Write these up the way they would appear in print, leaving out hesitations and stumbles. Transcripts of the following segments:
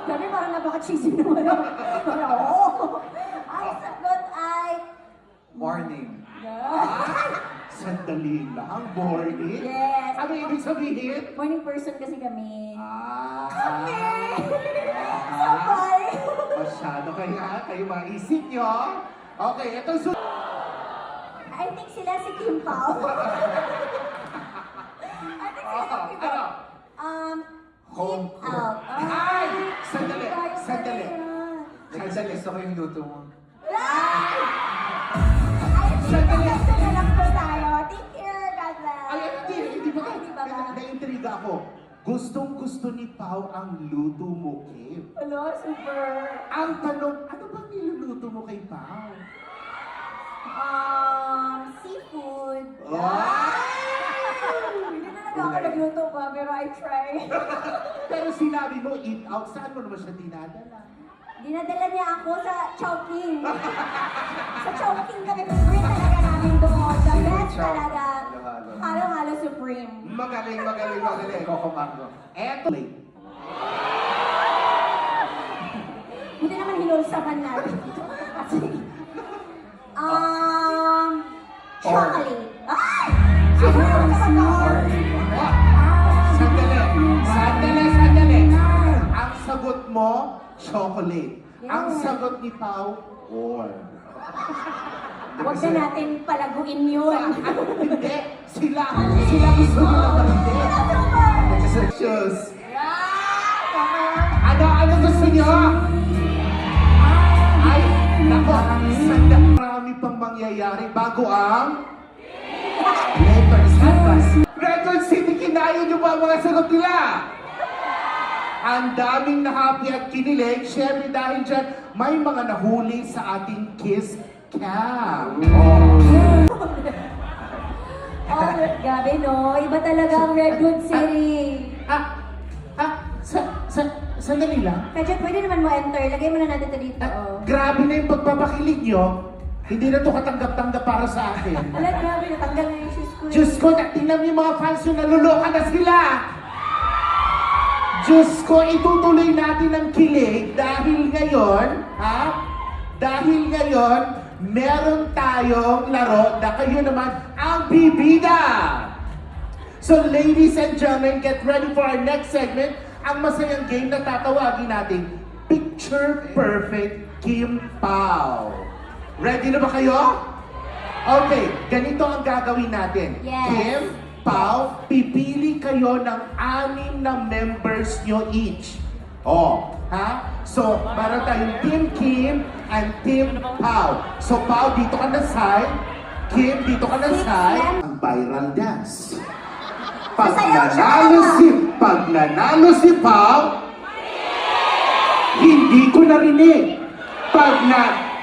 Sabi parang napaka-cheesy naman. Oo. Ang sagot ay... Morning. Sandali lang, morning. Yes. Ano ibig sabihin? Morning person kasi kami. Kami! Sabay. Masyado kayo maisip nyo. Okay, ito I think sila si Kim Pao. I think sila si Kim Pao. Home Eat out. Ay! Sandali! Tayo Sandali! pala. Kasi gusto ko yung luto mo. Ay! Sandali. Gusto na lang po tayo. Take care, God bless. Ay, hindi ba? Hindi ba ba? Naintriga ako. Gustong-gusto ni Pao ang luto mo, Kim. Hello, super. Ang tanong, ano bang niluluto mo kay Pao? Seafood. Ay! Hindi talaga ako nagluto pa, pero I try. Pero sinabi mo, eat out. Saan mo naman siya dinadala? Dinadala niya ako sa Chowking. Sa Chowking kami, favorite talaga namin doon. The best talaga. Halo-halo supreme. Magaling. Coco Mango. Eto. Buti naman hinulsapan natin. Sige. Chocolate. Ay! Siguro ka mag-order. Sandali. Ang sagot mo, chocolate. Yes. Ang sagot ni Pao, corn. Huwag na natin palaguin yun. Hindi. Sila gusto nila ba hindi? Shoes. Ano gusto niyo? Ay, nako, marami pang mangyayari bago ang Record City, kinaya niyo ba ang mga sagot nila? Ang daming na-happy at kinilig, syempre dahil dyan, may mga nahuli sa ating Kiss Cam. Oh, gabi no. Iba talaga ang Redwood City. Sandali lang. Kaya pwede naman mo enter. Lagay mo na natin ito dito. Oh. Grabe na yung pagpapakilig nyo. Hindi na to katanggap-tanggap para sa akin. Wala, grabe. Natanggal na yung shoes ko. Diyos ko, tingnan mo yung mga fans nyo, naluloka na sila. Diyos ko, itutuloy natin ang kilig dahil ngayon, meron tayong laro na kayo naman ang bibida. So ladies and gentlemen, get ready for our next segment. Ang masayang game na tatawagin natin, Picture Perfect Kim Pao. Ready na ba kayo? Okay, ganito ang gagawin natin. Yes. Kim, Pao, pipili kayo ng 6 na members nyo each. So, para tayong Team Kim and Team Pao. So, Pao, dito ka na side. Kim, dito ka na side. Ang viral dance. Pag nanalo si Pao, hindi ko narinig.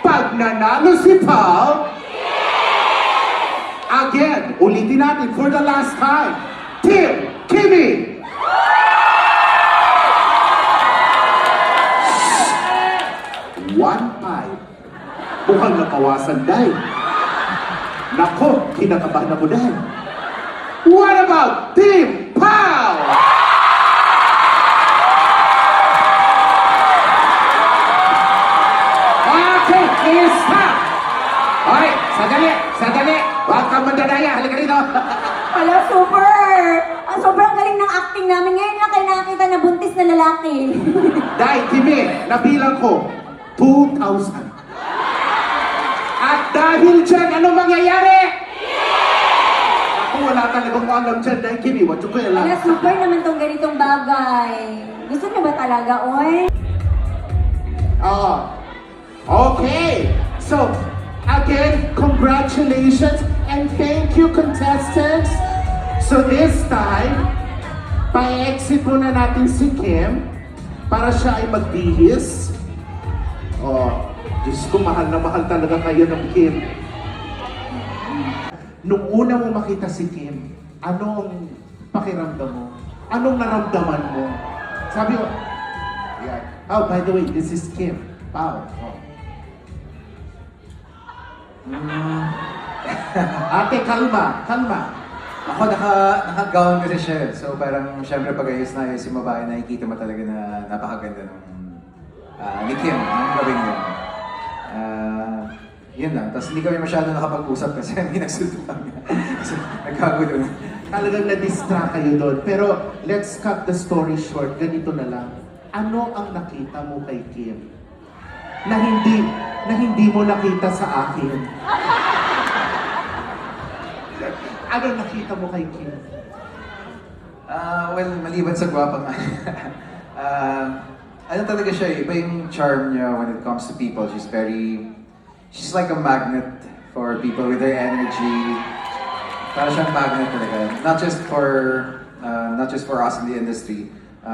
Pag nanalo si Pao, again, ulitin natin for the last time. Team Kimmy! 1-5. Mukhang napawasan dahil. Nako, kinakabahan ako dahil. What about Team Pao? Okay, stop! Okay, sandali. Huwag kang mandadaya. Halika rito. Hello, super! Ang sobrang galing ng acting namin. Ngayon lang kayo nakakita na buntis na lalaki. Dahil, Kimi, nabilang ko, 2,000. At dahil dyan, ano mangyayari? Ako wala talagang alam dyan dahil Kimi, what you call Hello, super naman tong ganitong bagay. Gusto niyo ba talaga, oy? Oo. Okay. So, again, congratulations and thank you, contestants. So this time, pa-exit muna natin si Kim para siya ay magbihis. Diyos ko, mahal na mahal talaga kayo ng Kim. Nung una mo makita si Kim, anong pakiramdam mo? Anong naramdaman mo? Sabi mo, yeah. Oh, by the way, this is Kim. Pao. Ate, kalma. Ako naka-gown kasi siya. So parang syempre pag ayos na ayos yung babae, nakikita mo talaga na napakaganda ng ni Kim, yung gawin yun. Yun lang. Tapos hindi kami masyado nakapag-usap kasi may nagsultukan niya. So, nagkagulo na. Talagang na-distract kayo doon. Pero let's cut the story short. Ganito na lang. Ano ang nakita mo kay Kim? Na hindi mo nakita sa akin. Ano nakita mo kay Kim? Well, maliban sa gwapa nga. Ano talaga siya eh, iba yung charm niya when it comes to people. She's like a magnet for people with their energy. Para siyang magnet talaga. Not just for us in the industry,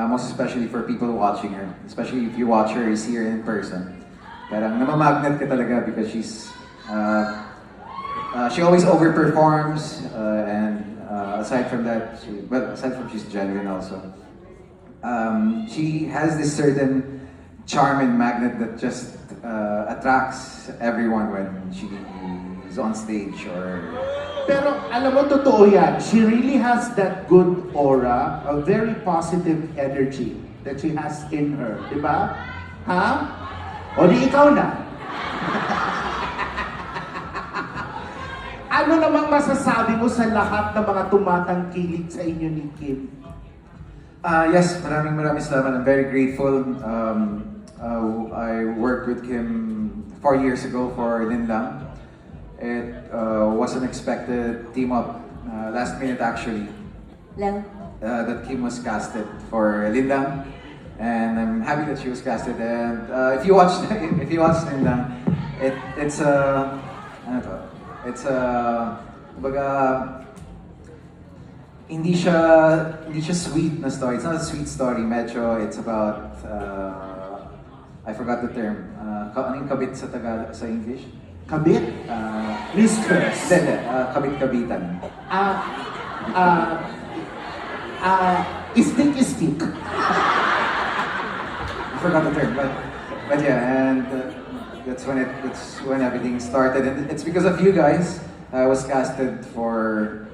most especially for people watching her. Especially if you watch her, you see her in person. Parang namamagnet ka talaga because she always overperforms, and aside from that, she's genuine also. She has this certain charm and magnet that just attracts everyone when she's on stage or. Pero alam mo, totoo yan. She really has that good aura, a very positive energy that she has in her. Di ba? Ha? O di ikaw na. Ano namang masasabi mo sa lahat ng mga tumatangkilik sa inyo ni Kim? Yes, maraming salamat. I'm very grateful. I worked with Kim 4 years ago for Linlang. It was an unexpected team up, last minute actually, Lang. that Kim was casted for Linlang. And I'm happy that she was casted. And if you watch Linlang, kumbaga, hindi siya sweet na story. It's not a sweet story. Medyo, it's about, I forgot the term. Ano yung kabit sa sa English? Kabit? Mistress? Hindi. Kabit-kabitan. Istik. I forgot the term, but yeah, and that's when everything started. And it's because of you guys. I was casted for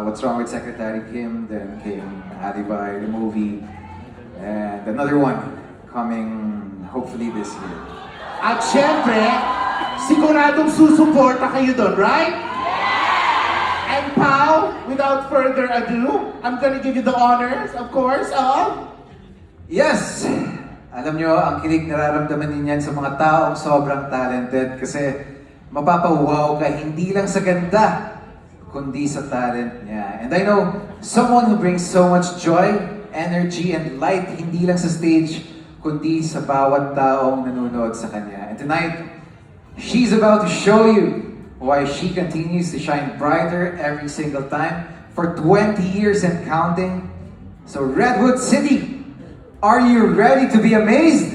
What's Wrong with Secretary Kim, then came Alibay, the movie, and another one coming hopefully this year. At syempre, siguradong susuporta kayo doon, right? And Pao, without further ado, I'm gonna give you the honors, of course, of... Yes! Alam nyo, ang kilig nararamdaman ninyan sa mga taong sobrang talented kasi mapapawaw ka hindi lang sa ganda, kundi sa talent niya. And I know, someone who brings so much joy, energy, and light hindi lang sa stage, kundi sa bawat taong nanonood sa kanya. And tonight, she's about to show you why she continues to shine brighter every single time for 20 years and counting. So Redwood City, are you ready to be amazed?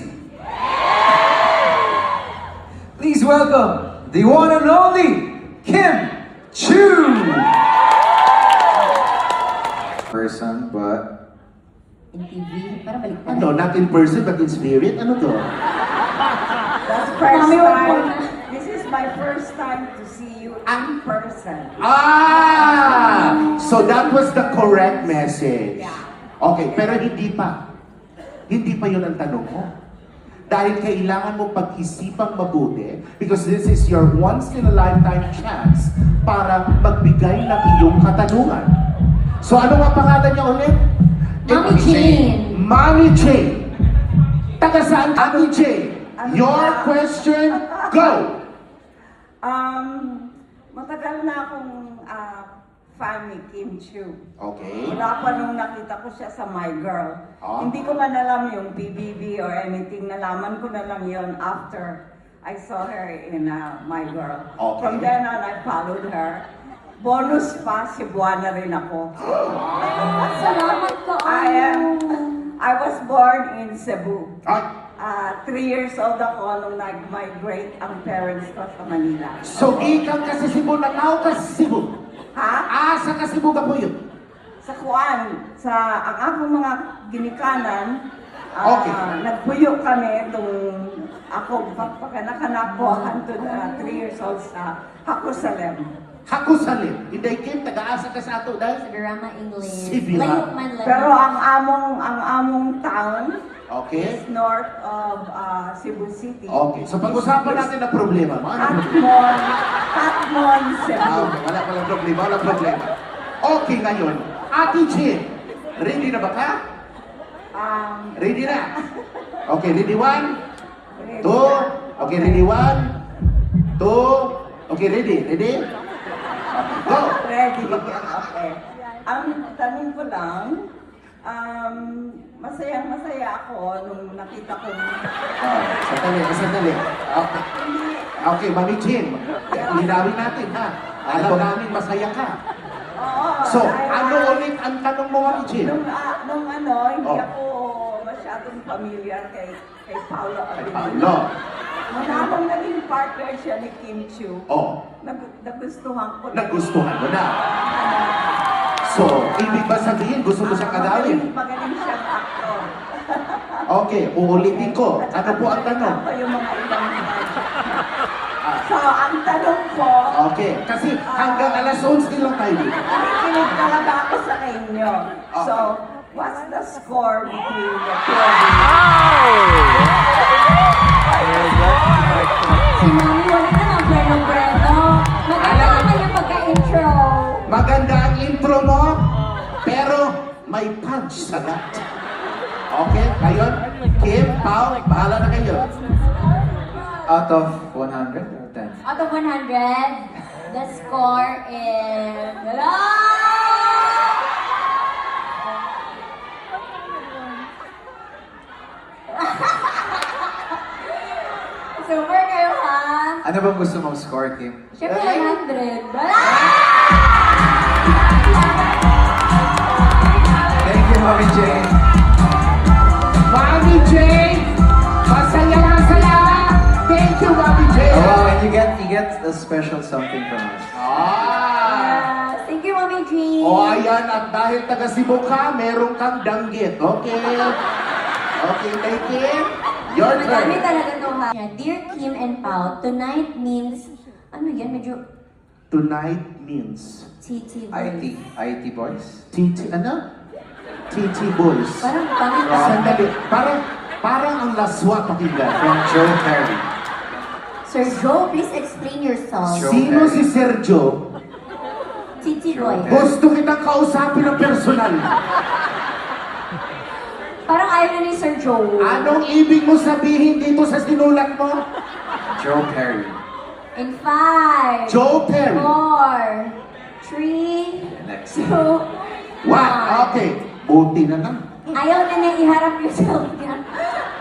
Please welcome the one and only Kim Chu! Person, but In TV. Parang baliktad. Ano, not in person, but in spirit? Ano to? That's first Mami, wag mo time. na. This is my first time to see you in person. So that was the correct message. Yeah. Okay, pero hindi pa. Hindi pa yun ang tanong mo. Dahil kailangan mo pag-isipang mabuti because this is your once-in-a-lifetime chance para magbigay ng iyong katanungan. So ano nga pangalan niya ulit? Mami Jane. Mami Jane. Taga saan? Mami Jane. Your question, go! Matagal na akong fan ni Kim Chu. Okay. Mula pa nung nakita ko siya sa My Girl. Ah. Hindi ko man alam yung PBB or anything. Nalaman ko na lang yon after I saw her in My Girl. Okay. From then on, I followed her. Bonus pa, Cebuana rin ako. Salamat ka. I was born in Cebu. Ay, 3 years old ako nung nag-migrate ang parents ko sa Manila. so ikan ka sa Cebu, nakaw ka sa Cebu. Ha? Asa ka Cebu ka po yun? Sa Kuan, ang akong mga ginikanan, Okay. nagpuyo kami nung ako, pagkanakanap ko, hantod 3 years old sa Hakusalem. Hakusalim. Hindi Kim, taga-asa ka sa ato dahil. Sa drama English. Sibila. Layo man lang. Pero ang among town, Okay? It's north of Cebu City. Okay, so pag-usapan natin ang problema mo. Ano problema? Katmon, Cebu. Wala problema, wala problema. Okay, ngayon. Ate Jean, ready na ba ka? Ready na? Okay, ready 1, 2, okay, ready 1, 2, okay, ready? Ready? Go! Ready. Okay. Ang tanong ko lang, masayang-masaya ako nung nakita ko Sandali. Okay. Okay, Mami Jean, linawin natin ha. Alam namin masaya ka. Oo. So, ano ulit ang tanong mo, Mami Jean? Nung hindi Oh. ako masyadong familiar kay Paolo Ay, Abilino. Paolo. Nung naging partner siya ni Kim Chiu, Oh, nagustuhan ko. nagustuhan mo na. So, ibig ba sabihin, gusto mo siyang kadalin? Magaling siyang actor. Okay, uulitin ko. Ano po ang tanong? Ano pa yung mga ibang budget? So, ang tanong ko, Okay, kasi hanggang alas 11 lang tayo dito. nakikinig talaga ako sa inyo. So, what's the score between the two of you? Si Mami, wala na ng breno-breno. Maganda naman yung pagka-intro. Maganda ang intro mo, pero may punch sa lahat. Okay, ngayon, Kim, Pao, bahala na kayo. Out of 100 or 10? Out of 100, the score is... Hello! Super kayo, ha? Ano bang gusto mong score, Kim? Siyempre, 100. Wala! Thank you, Mami Jane. Mami Jane, masaya lang saya. Thank you, Mami Jane. Oh, wow, and you get a special something from us. Thank you, Mami G. O ayan, at dahil taga Cebu ka, meron kang danggit. Okay? Okay, thank you. Your Madami turn. talaga to, ha? Dear Kim and Pao, tonight means... Ano yan? Medyo... Tonight means TT IT boys? TT, ano? TT Boys. Parang pangit. Sandali, parang ang laswa pakinggan. From Joe Perry. Sir Joe, please explain yourself. Joe Sino Perry. si Sergio? TT Joe boy. Perry. Gusto kitang kausapin ng personal. Parang ayaw na ni Sir Joe. Anong ibig mo sabihin dito sa sinulat mo? Joe Perry. In 5, Joe Perry. 4, 3, Next. 2, What? Okay. Buti na lang. Ayaw na niya iharap yourself niya.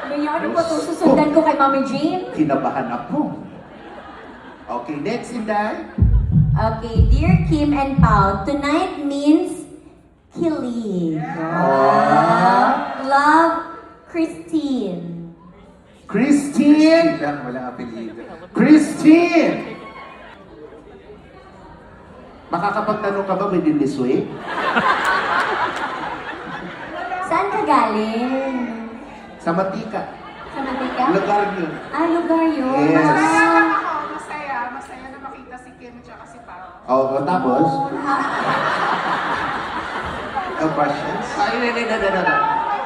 Nangyari po ito, susundan ko kay Mami Jane. Kinabahan ako. Okay, next, Inday. Okay, dear Kim and Pao, tonight means kilig. Love, Christine. Christine! Lang, walang apelido. Christine! Makakapagtanong ka ba within this week? Saan ka galing? Sa Matika. Sa Mantika? Lugar yun. Lugar yun. Yes. Masaya na makita si Kim at si Pao. O, tapos? No questions? Ay.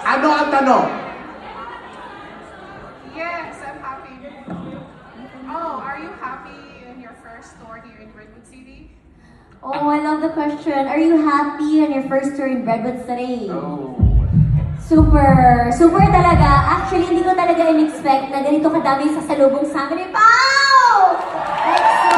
Ano ang tanong? Yes, I'm happy. Oh, are you happy in your first tour here in Redwood City? Oh, I love the question. Are you happy on your first tour in Redwood City? Oh. Super! Super talaga. Actually, hindi ko talaga in-expect na ganito kadami sa salubong sa amin ni Pao! Yes!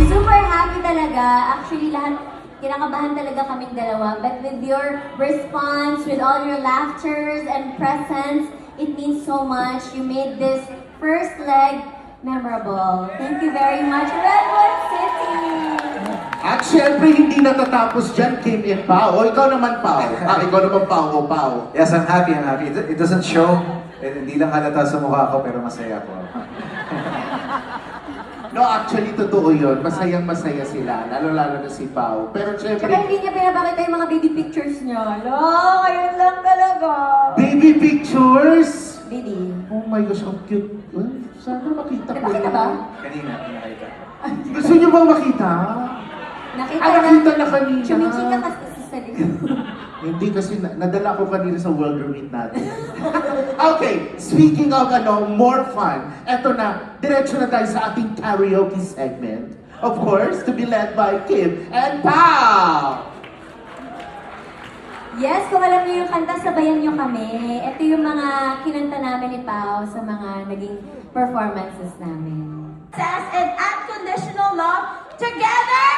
Super happy talaga. Actually, lahat, kinakabahan talaga kaming dalawa. But with your response, with all your laughters and presence, it means so much. You made this first leg memorable. Thank you very much, Redwood City! At syempre, hindi natatapos dyan, Kim and Pao. O, ikaw naman, Pao. Ikaw naman, Pao. O, Pao. Yes, I'm happy. It doesn't show. Hindi lang halata sa mukha ko, pero masaya ako. No, actually, totoo yun. Masayang-masaya sila. Lalo-lalo na si Pao. Pero syempre, Tsaka hindi niya pinapakita yung mga baby pictures niya. Ala, kayo lang talaga. baby pictures! Baby. Oh my gosh, ang cute. Sana makita ko Nakita yun. ba? Kanina, pinakita. Gusto niyo bang makita? Nakita Ah, nakita na kanina. Chumichika kasi si sa likod. Hindi kasi nadala ko kanina sa World Meet natin. Okay, speaking of more fun, eto na, diretso na tayo sa ating karaoke segment. Of course, to be led by Kim and Pao! Yes, kung alam niyo yung kanta, sabayan niyo kami. Ito yung mga kinanta namin ni Pao sa mga naging performances namin. Success and unconditional love together!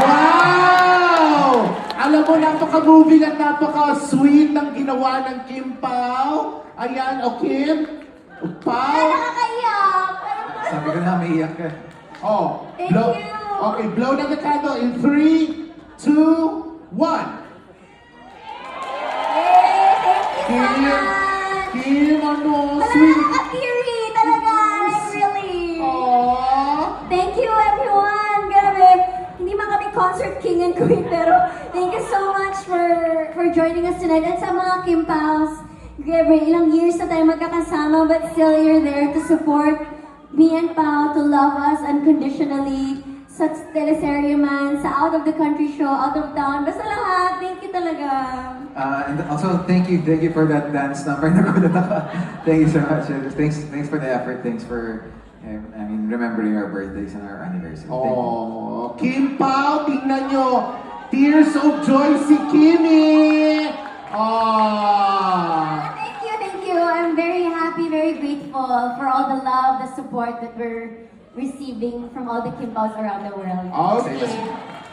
Wow! Alam mo, napaka-moving at napaka-sweet ng ginawa ng Kim Pao. Ayan, o Kim? Pao? Nakakaiyak! Sabi ko na, may iyak ka. Oh, Thank blow. you. Okay, blow na the candle in 3, 2, 1. Yay! Thank you so Kim, much! Kim, ano, Wala, sweet. nakaka-teary talaga! Like, really! Aww. Thank you, everyone! Grabe! Hindi man kami concert king and queen, pero thank you so much for joining us tonight. At sa mga Kim Paos, grabe, ilang years na tayo magkakasama, but still you're there to support me and Pao, to love us unconditionally. Sa teleserye man, sa out of the country show, out of town, basta lahat, thank you talaga. And also, thank you for that dance number. Nagulat ako. Thank you so much. Thanks for the effort. Thanks for, remembering our birthdays and our anniversary. Thank you. Oh, Kim Pao, tingnan nyo. Tears of joy si Kimi. Oh. Thank you. I'm very happy, very grateful for all the love, the support that we're receiving from all the Kim Paos around the world. Okay.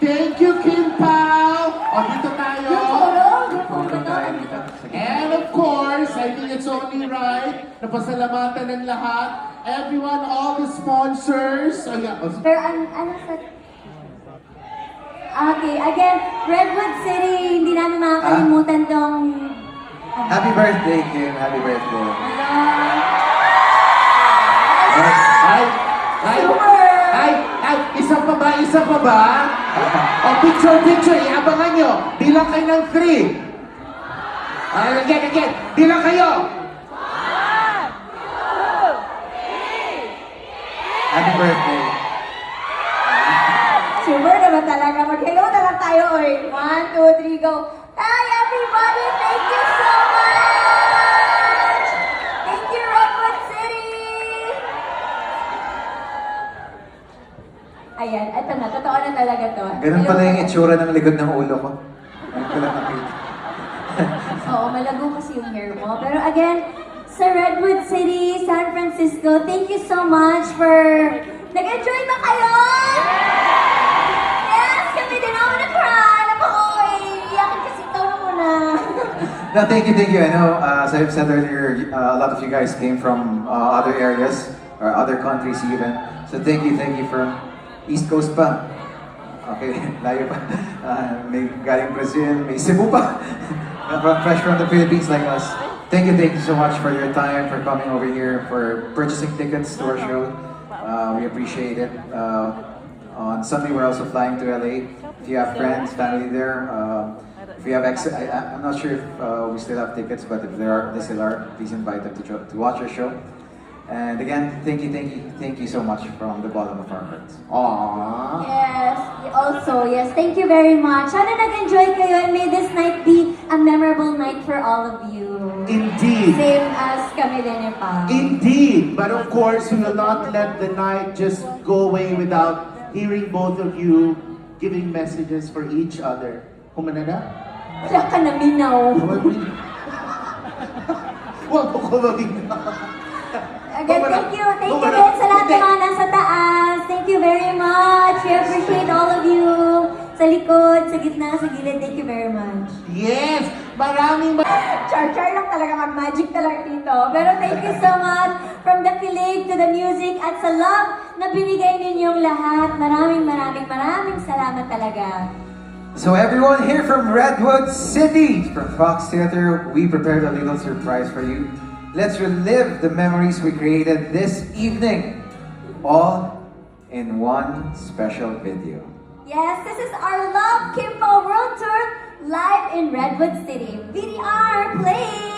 Thank you, Kim Pao. O, dito tayo. Pumunta tayo dito. Sige. And of course, I think it's only right na pasalamatan ng lahat. Everyone, all the sponsors. Oh, yeah. Pero ano sa... Okay, again, Redwood City, hindi namin makakalimutan tong... Happy birthday, Kim. Happy birthday. Isa pa ba? O, picture, iabangan nyo. Bilang kayo ng 3. Again. Bilang kayo. Happy birthday. Super naman talaga. Mag-hello na lang tayo, oy. 1, 2, 3, go. Hi, everybody! Thank you so much! Thank you, Redwood City! Ayan, eto na. Totoo na talaga to. Ganun pala yung itsura ng likod ng ulo ko. Ngayon ko lang nakita. Oo, malago kasi yung hair mo. Pero again, sa Redwood City, San Francisco, thank you so much for... Nag-enjoy ba kayo? Yes! Kami din ako na-cry! Iyakin kasi ito na muna. No, thank you. I know, as I've said earlier, a lot of you guys came from other areas or other countries even. So thank you from East Coast pa. Okay, layo pa. May galing Brazil, may Cebu pa. Fresh from the Philippines like us. Thank you so much for your time, for coming over here, for purchasing tickets to our show. We appreciate it. On Sunday, we're also flying to LA. If you have friends, family there, if you have access, I'm not sure if we still have tickets, but if they still are, please invite them to watch our show. And again, thank you so much from the bottom of our hearts. Aww. Yes, also, yes, thank you very much. Sana nag-enjoy kayo and may this night be a memorable night for all of you. Indeed. Same as kami din ni Pa. Indeed. But of course, we will not let the night just go away without hearing both of you giving messages for each other. Kumana na? Wala ka na minaw. Huwag mo ko maminaw. Again, thank you din sa lahat ng mga nasa taas. Thank you very much. We appreciate all of you. Sa likod, sa gitna, sa gilid, thank you very much. Yes! Maraming Char-char lang talaga, mag-magic talaga dito. Pero thank you so much from the kilig to the music at sa love na binigay ninyong lahat. Maraming salamat talaga. So everyone here from Redwood City, from Fox Theater, we prepared a little surprise for you. Let's relive the memories we created this evening, all in one special video. Yes, this is our Love Kimpo World Tour live in Redwood City. VDR, play!